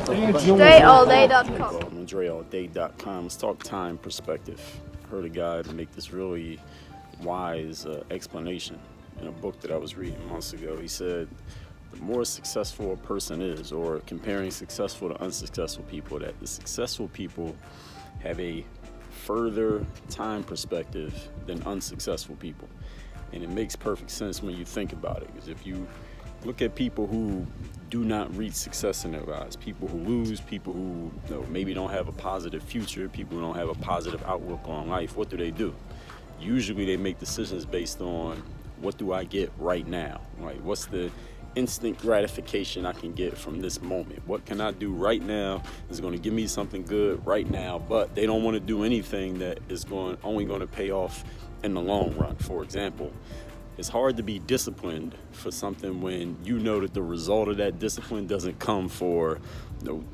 DreAllDay.com. DreAllDay.com. Let's talk time perspective. I heard a guy make this really wise explanation in a book that I was reading months ago. He said, the more successful a person is, or comparing successful to unsuccessful people, that the successful people have a further time perspective than unsuccessful people. And it makes perfect sense when you think about it, because if you look at people who do not reach success in their lives, people who lose, people who maybe don't have a positive future, people who don't have a positive outlook on life, what do? Usually they make decisions based on, what do I get right now? Like, what's the instant gratification I can get from this moment? What can I do right now is going to give me something good right now? But they don't want to do anything that is only going to pay off in the long run. For example, it's hard to be disciplined for something when you know that the result of that discipline doesn't come for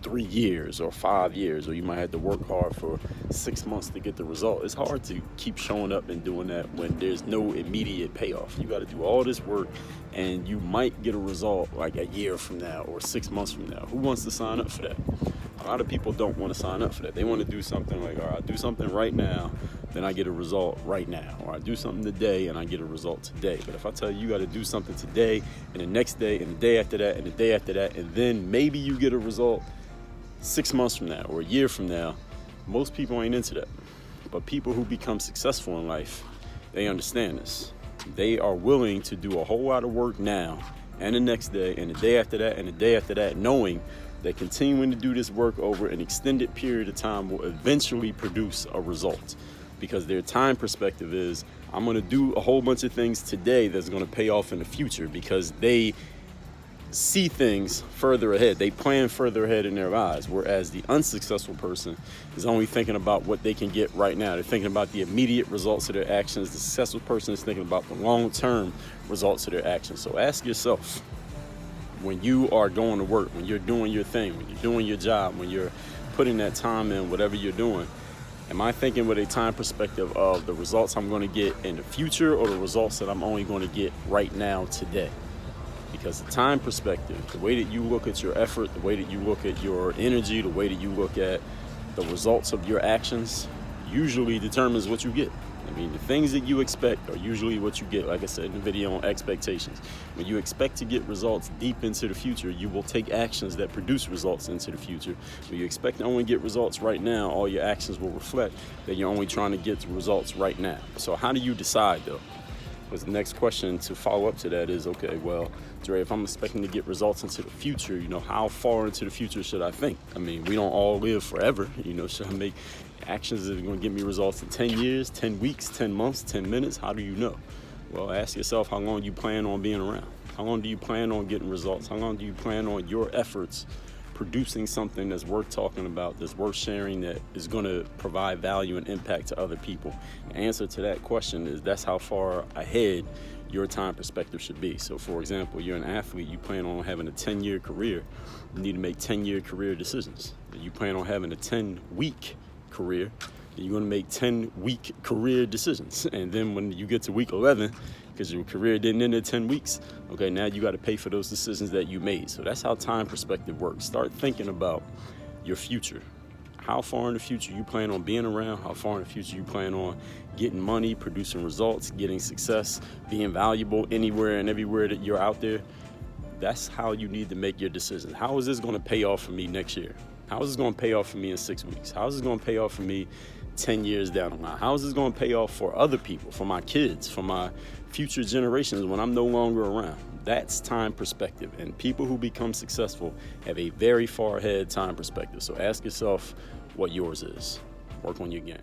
3 years or 5 years, or you might have to work hard for 6 months to get the result. It's hard to keep showing up and doing that when there's no immediate payoff. You got to do all this work and you might get a result like a year from now or 6 months from now. Who wants to sign up for that? A lot of people don't want to sign up for that. They want to do something like, all right, I'll do something right now, then I get a result right now. Or I do something today and I get a result today. But if I tell you got to do something today and the next day and the day after that and the day after that, and then maybe you get a result 6 months from now or a year from now, most people ain't into that. But people who become successful in life, they understand this. They are willing to do a whole lot of work now and the next day and the day after that and the day after that, knowing that continuing to do this work over an extended period of time will eventually produce a result, because their time perspective is, I'm going to do a whole bunch of things today that's going to pay off in the future, because they see things further ahead. They plan further ahead in their lives, whereas the unsuccessful person is only thinking about what they can get right now. They're thinking about the immediate results of their actions. The successful person is thinking about the long-term results of their actions. So ask yourself, when you are going to work, when you're doing your thing, when you're doing your job, when you're putting that time in, whatever you're doing, am I thinking with a time perspective of the results I'm going to get in the future, or the results that I'm only going to get right now today? Because the time perspective, the way that you look at your effort, the way that you look at your energy, the way that you look at the results of your actions, usually determines what you get. I mean, the things that you expect are usually what you get. Like I said in the video on expectations, when you expect to get results deep into the future, you will take actions that produce results into the future. When you expect to only get results right now, all your actions will reflect that you're only trying to get the results right now. So how do you decide, though? Because the next question to follow up to that is, okay, well, Dre, if I'm expecting to get results into the future, how far into the future should I think? I mean, we don't all live forever. Should I make actions that are going to give me results in 10 years, 10 weeks, 10 months, 10 minutes? How do you know? Well, ask yourself, how long do you plan on being around? How long do you plan on getting results? How long do you plan on your efforts producing something that's worth talking about, that's worth sharing, that is going to provide value and impact to other people? The answer to that question is, that's how far ahead your time perspective should be. So for example, you're an athlete, you plan on having a 10-year career, you need to make 10-year career decisions. You plan on having a 10-week career, you're going to make 10-week career decisions. And then when you get to week 11, because your career didn't end in 10 weeks, okay, now you got to pay for those decisions that you made. So that's how time perspective works. Start thinking about your future. How far in the future you plan on being around? How far in the future you plan on getting money, producing results, getting success, being valuable anywhere and everywhere that you're out there? That's how you need to make your decisions. How is this going to pay off for me next year? How is this going to pay off for me in 6 weeks? How is this going to pay off for me 10 years down the line? How is this going to pay off for other people, for my kids, for my future generations when I'm no longer around? That's time perspective. And people who become successful have a very far ahead time perspective. So ask yourself what yours is. Work on your game.